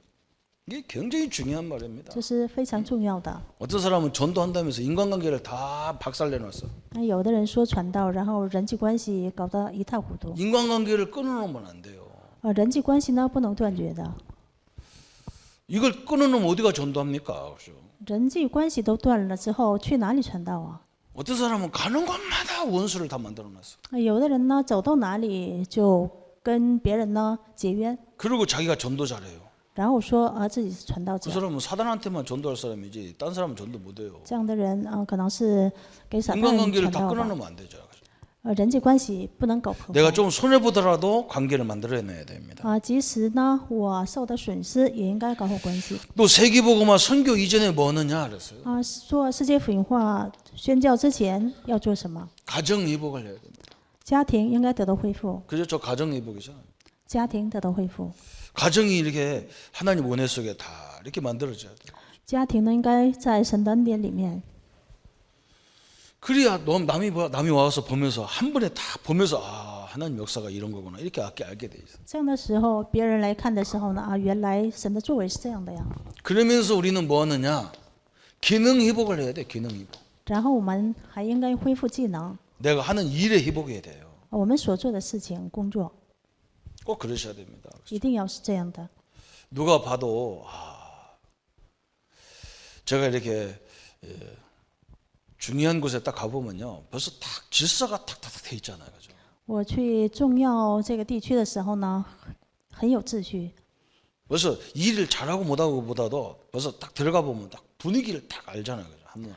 이게 굉장히 중요한 말입니다. 这是非常重要的。 어떤 사람은 전도한다면서 인간관계를 다 박살내놨어. 那有的人说传道，然后人际关系搞得一塌糊涂。 인간관계를 끊어놓으면 안 돼요. 人际关系呢不能断绝的， 이걸 끊어놓으면 어디가 전도합니까? 그죠? 人际关系都断了之后，去哪里传道啊？ 어떤 사람은 가는 곳마다 원수를 다 만들어놨어. 有的人呢走到哪里就跟别人呢结冤， 그리고 자기가 전도자래요. 然后说自己是传道 그 者。 사람은 사단한테만 전도할 사람이지 딴 사람은 전도 못해요. 这样的人可能是给撒旦 인간관계를 传 다 道吧。 끊어놓으면 안 되죠. 人际关系不能搞破坏。 내가 좀 손해 보더라도 관계를 만들어내야 됩니다. 即使呢我受的损失，也应该搞好关系。 또 세계복음화 선교 이전에 뭐 하느냐 그랬어요. 做世界福音化宣教之前要做什么？ 가정 회복을 해야 됩니다. 家庭应该得到恢复， 그죠? 저 가정 회복이잖아요. 家庭得到恢复， 가정이 이렇게 하나님 은혜 속에 다 이렇게 만들어져야 돼요. 家庭呢应该在神的恩典里面。 그래야 남이 와서 보면서 한 번에 다 보면서 아 하나님 역사가 이런 거구나 이렇게 알게 돼 있어. 这样的时候，别人来看的时候呢，原来神的作为是这样的呀。 그러면서 우리는 뭐 하느냐? 기능 회복을 해야 돼. 기능 회복. 然后我们还应该恢复技能， 내가 하는 일에 회복해야 돼요. 我们所做的事情、工作 꼭 그러셔야 됩니다. 一定要是这样的。 누가 봐도 제가 이렇게 중요한 곳에 딱 가보면요, 벌써 딱 질서가 탁탁탁 돼 있잖아요, 그죠? 我去重要这个地区的时候呢，很有秩序。 벌써 일을 잘하고 못하고보다도 벌써 딱 들어가 보면 딱 분위기를 딱 알잖아요, 그죠? 한번.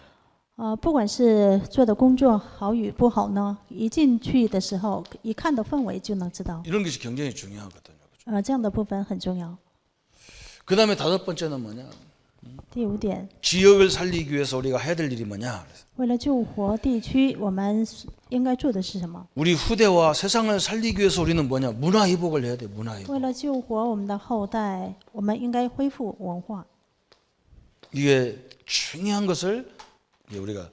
不管是做的工作好与不好呢，一进去的时候，一看到氛围就能知道。 이런 것이 굉장히 중요하거든요, 그죠? 这样的部分很重要。 그 다음에 다섯 번째는 뭐냐? 第五点， 지역을 살리기 위해서 우리가 해야 될 일이 뭐냐? 为了救活地区，我们应该做的是什么？ 우리 후대와 세상을 살리기 위해서 우리는 뭐냐? 문화 회복을 해야 돼, 문화 회복. 为了救活我们的后代，我们应该恢复文化。 이게 중요한 것을 우리가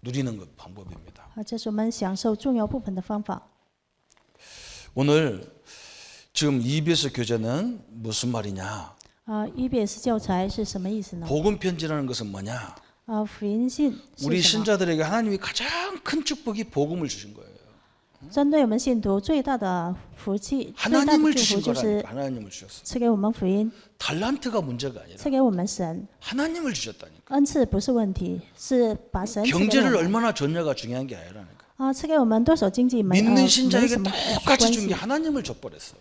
누리는 것 방법입니다. 这是我们享受重要部分的方法。 오늘 지금 EBS 교재는 무슨 말이냐? EBS 教材是什么意思呢？ 복음 편지라는 것은 뭐냐? 福音信 우리 是什么？ 신자들에게 하나님이 가장 큰 축복이 복음을 주신 거예요. 针对我们信徒最大的福气、最大的 하나님을 祝 주신 福就是 거라니까. 하나님을 주셨어. 赐给我们福音， 달란트가 문제가 아니라 赐给我们神。 하나님을 주셨다니까. 恩赐不是问题，是把神赐给我 경제를 们。 얼마나 줬냐가 중요한 게 아니라니까. 赐给我们多少经济没 믿는 没 신자에게 什么 똑같이 关 준 게 系。 하나님을 줘버렸어.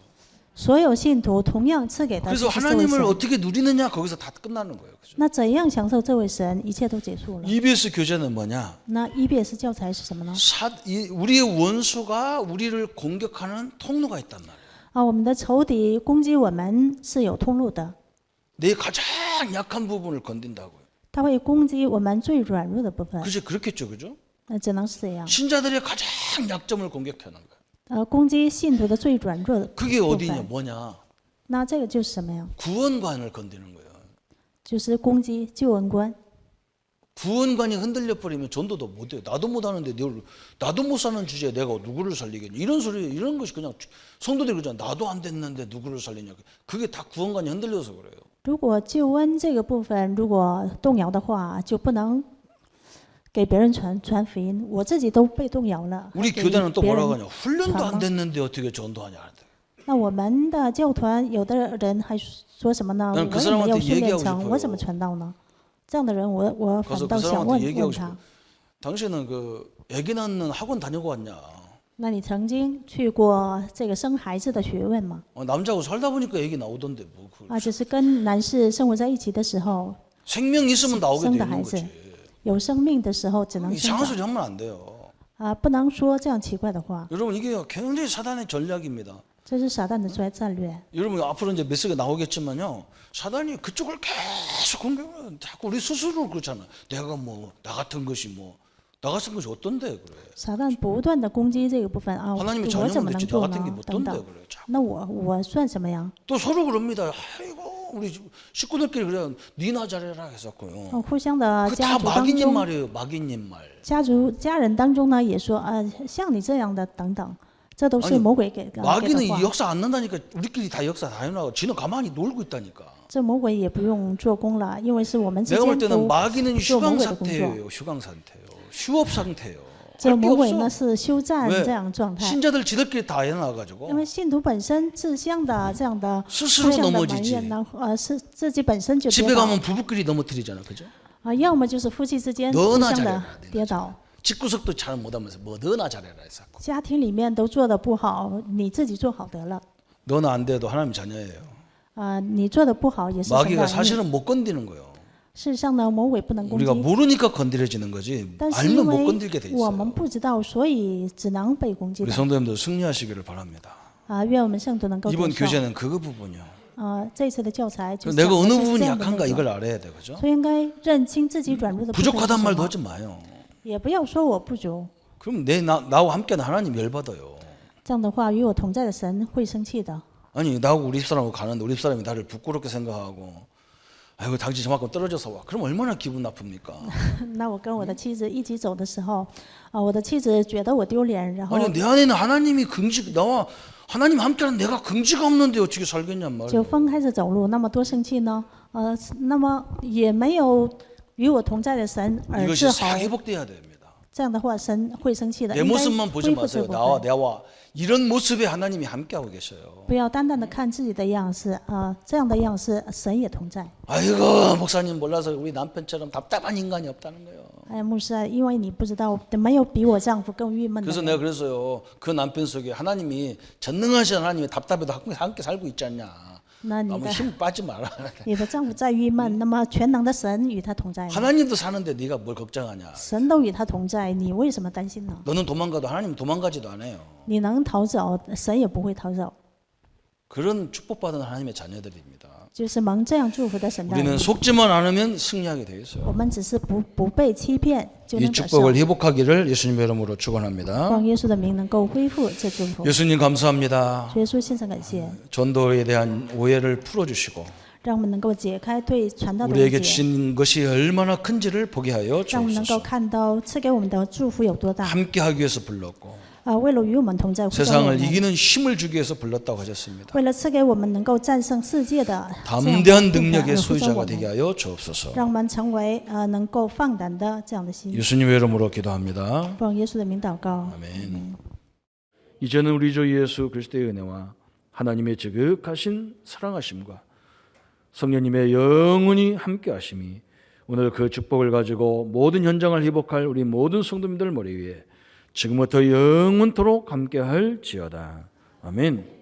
所有信徒同样赐给的 그래서 就是这位 하나님을 神。 어떻게 누리느냐 거기서 다 끝나는 거예요. 그죠? 那怎样享受这位神，一切都结束了。 EBS 교제는 뭐냐? 那 EBS 教材是什么呢？ 우리의 원수가 우리를 공격하는 통로가 있단 말이에요. 我们的仇敌攻击我们是有通路的， 내 가장 약한 부분을 건든다고요. 他会攻击我们最软弱的部分。 그렇지 그렇겠죠, 그죠? 只能是这样。 신자들의 가장 약점을 공격하는 거예요. 攻击信徒的最软弱的 그게 部 어디냐, 分。 뭐냐? 那这个就是什么呀？ 구원관을 건드는 거예요. 就是攻击救恩观。 구원관이 흔들려 버리면 전도도 못 해요. 나도 못 하는데 나도 못 사는 주제에 내가 누구를 살리겠냐? 이런 소리, 이런 것이 그냥 성도들이 그러잖아. 나도 안 됐는데 누구를 살리냐? 그게 다 구원관이 흔들려서 그래요. 如果救恩这个部分如果动摇的话，就不能给别人传福音。我自己都被动摇了， 우리 给 교단은 또 别 뭐라고 人 하냐? 훈련도 传 안 吗？ 됐는데 어떻게 전도하냐? 那我们的教团有的人还说什么呢？ 난그 我也没有 사람한테 训练 얘기하고 成， 싶어요. 我怎么传道呢？这样的人我反 가서 倒 그 想 사람한테 问 얘기하고 问 싶어요. 他。 당신은 그 애기 낳는 학원 다니고 왔냐? 那你曾经去过这个生孩子的学问吗？ 남자하고 살다 보니까 애기 나오던데 뭐 그 只是跟男士生活在一起的时候， 생명 있으면 나오게 성 되는 다孩子 거지. 有生命的时候只能生 이상한 长。 소리 하면 안 돼요. 不能说这样奇怪的话， 여러분 이게 굉장히 사단의 전략입니다. 这是撒旦的战略。 여러분 앞으로 이제 메시지가 나오겠지만요. 사단이 그쪽을 계속 공격을 자꾸 우리 스스로 그렇잖아. 내가 뭐 나 같은 것이 뭐 나 같은 것이 어떤데 그래. 撒旦不断的攻击这个部分啊，我 하나님이 怎 자녀면 么能 됐지 나 做 같은 게 呢？ 뭐 等 어떤데 等， 그래. 자꾸. 那我算什么呀？ 또 서로 그럽니다. 아이고 우리 식구들끼리 그래 니나 잘해라 했었고요. 互相的 그 家 다 族当 마귀님 中， 말이에요. 마귀님 말. 家人当中呢也说像你这样的等等，这都是 아니 魔鬼给的 마귀는 이 话。 역사 안 난다니까 우리끼리 다 역사 다 해나고 지는 가만히 놀고 있다니까. 这魔鬼也不用做工了，因为是我们之 내가 볼 间 때는 都 마귀는 做魔 휴강 鬼的工作。 상태예요. 휴강 상태예요. 휴업 상태예요. 这 할 게 魔鬼呢 없어. 是休战 왜 这样状态， 신자들 지들끼리 다 因 해놔가지고 为信徒本身自相的这样的 스스로 互相的埋 넘어지지. 怨呢，是自己本身就 집에 跌倒 가면 부부끼리 넘어뜨리잖아, 그죠? 要么就是夫妻之间 너나 互相的 잘해라, 跌倒， 집구석도 잘 못하면서 뭐 너나 잘해라 해서 家庭里面都做的不好，你自己做好得了。 너나 안 돼도 하나님 자녀예요. 你做的不好也是神 마귀가 的儿女。 사실은 못 건드는 거예요. 事实上呢，魔鬼不能攻击 우리가 ， 모르니까 건드려지는 거지 但是因 알면 못 为 건들게 돼 我们 있어요. 不知道，所以只能被攻击 우리 的。 성도님들 승리하시기를 바랍니다. 愿我们圣徒能够得 이번 胜。 교제는 그 부분이요. 这次的教材就 내가 讲的 어느 是 부분이 这样的 약한가 内容 이걸 알아야 돼, 그죠? 所以应该认清自己软弱的部分是 부족하단 什 말도 么， 하지 마요. 也不要说我不足。 그럼 나와 함께하는 하나님 열받아요. 这样的话，与我同在的神会生气的。 아니 나하고 우리 집사람하고 가는데 우리 집사람이 나를 부끄럽게 생각하고 아이고 당신 저만큼 떨어져서 와. 그럼 얼마나 기분 나쁩니까? 那我跟我的妻子一起走的时候，我的妻子觉得我丢脸，然后 아니 내 안에는 하나님이 나와 하나님 함께하는 내가 긍지가 없는데 어떻게 살겠냔 就 말이에요. 分开着走路，那么多生气呢？那么也没有与我同在的神而 이것이 自豪 싹 。 회복돼야 됩니다. 这样的话，神会生气的。 내 应该 모습만 보지 恢复 마세요. 这部 나와 分， 이런 모습에 하나님이 함께하고 계셔요. 不要单单的看自己的样式，这样的样式，神也同在。 아이고 목사님 몰라서 우리 남편처럼 답답한 인간이 없다는 거예요. 牧师啊，因为你不知道，没有比我丈夫更郁闷的 그래서 人。 내가 그랬어요. 그 남편 속에 하나님이 전능하신 하나님이 답답해도 함께 살고 있지 않냐. 那你 너무 的 힘 빠지 마라. 你的丈夫再郁闷，那么全能的神与他同在， 하나님도 사는데 네가 뭘 걱정하냐. 神都与他同在，你为什么担心呢？ 너는 도망가도 하나님 도망가지도 않아요. 你能逃走，神也不会逃走。 그런 축복받은 하나님의 자녀들입니다. 就是蒙这样祝福的神的儿 우리는 女， 속지만 않으면 승리하게 되어 我 있어요. 们只是不被欺骗，就 이 能得胜。 축복을 회복하기를 예수님의 이름으로 축원합니다. 望耶稣的名能够恢复这祝福。 예수님 감사합니다. 主耶稣献上感谢， 전도에 대한 오해를 풀어주시고 让我们能够解开对传道的误 우리에게 解， 주신 것이 얼마나 큰지를 보게 하여 让我们能够 주옵소서. 看到赐给我们的祝福有多大。 함께하기 위해서 불렀고 为了与我们同在，呼召我 세상을 们， 이기는 힘을 주기 위해서 불렀다고 하셨습니다. 为了赐给我们能够战胜世界的这样的 담대한 部分 능력의 而呼召 소유자가 我 되게 们， 하여 주옵소서. 让我们成为能够放胆的这样的心。 예수님의 이름으로 기도합니다. 奉耶稣的名祷告。 아멘. 이제는 우리 주 예수 그리스도의 은혜와 하나님의 지극하신 사랑하심과 성령님의 영원히 함께 하심이 오늘 그 축복을 가지고 모든 현장을 회복할 우리 모든 성도님들 머리 위에 지금부터 영원토록 함께 할지어다. 아멘.